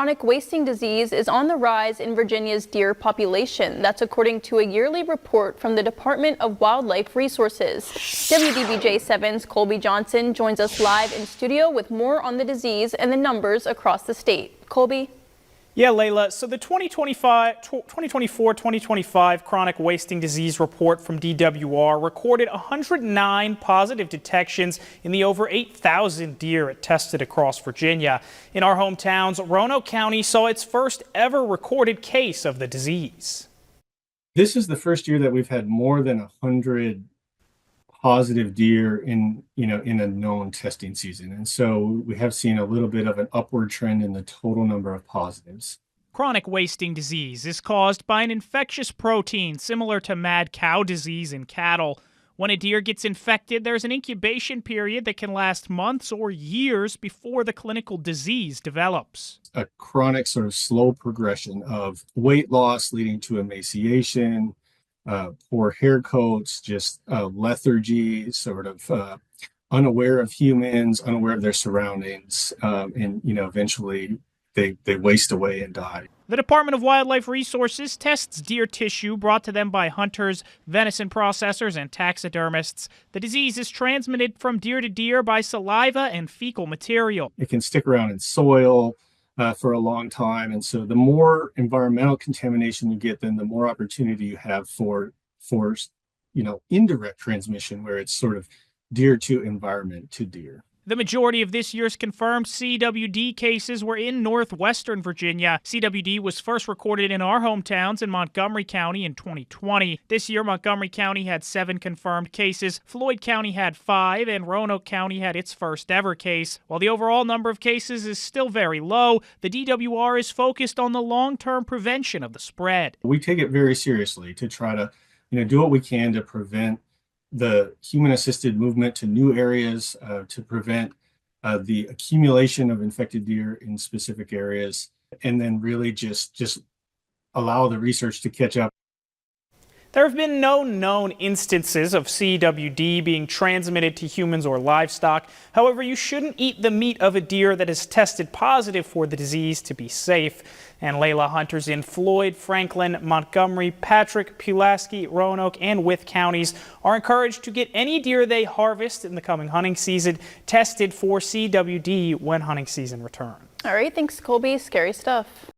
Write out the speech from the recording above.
Chronic wasting disease is on the rise in Virginia's deer population. That's according to a yearly report from the Department of Wildlife Resources. WDBJ7's Colby Johnson joins us live in studio with more on the disease and the numbers across the state. Colby? Yeah, Layla, so the 2024-2025 chronic wasting disease report from DWR recorded 109 positive detections in the over 8,000 deer it tested across Virginia. In our hometowns, Roanoke County saw its first ever recorded case of the disease. This is the first year that we've had more than 100 positive deer in a known testing season, and so we have seen a little bit of an upward trend in the total number of positives. Chronic wasting disease is caused by an infectious protein similar to mad cow disease in cattle. When a deer gets infected, there's an incubation period that can last months or years before the clinical disease develops. A chronic sort of slow progression of weight loss leading to emaciation, poor hair coats, just lethargy, sort of unaware of humans, unaware of their surroundings, and eventually they waste away and die. The Department of Wildlife Resources tests deer tissue brought to them by hunters, venison processors, and taxidermists. The disease is transmitted from deer to deer by saliva and fecal material. It can stick around in soil for a long time, and so the more environmental contamination you get, then the more opportunity you have for indirect transmission, where it's sort of deer to environment to deer. The majority of this year's confirmed CWD cases were in northwestern Virginia. CWD was first recorded in our hometowns in Montgomery County in 2020. This year, Montgomery County had 7 confirmed cases, Floyd County had 5, and Roanoke County had its first ever case. While the overall number of cases is still very low, the DWR is focused on the long-term prevention of the spread. We take it very seriously to try to do what we can to prevent the human-assisted movement to new areas, to prevent the accumulation of infected deer in specific areas, and then really just allow the research to catch up. There have been no known instances of CWD being transmitted to humans or livestock. However, you shouldn't eat the meat of a deer that is tested positive for the disease to be safe. And Layla, hunters in Floyd, Franklin, Montgomery, Patrick, Pulaski, Roanoke, and Wythe counties are encouraged to get any deer they harvest in the coming hunting season tested for CWD when hunting season returns. All right, thanks, Colby. Scary stuff.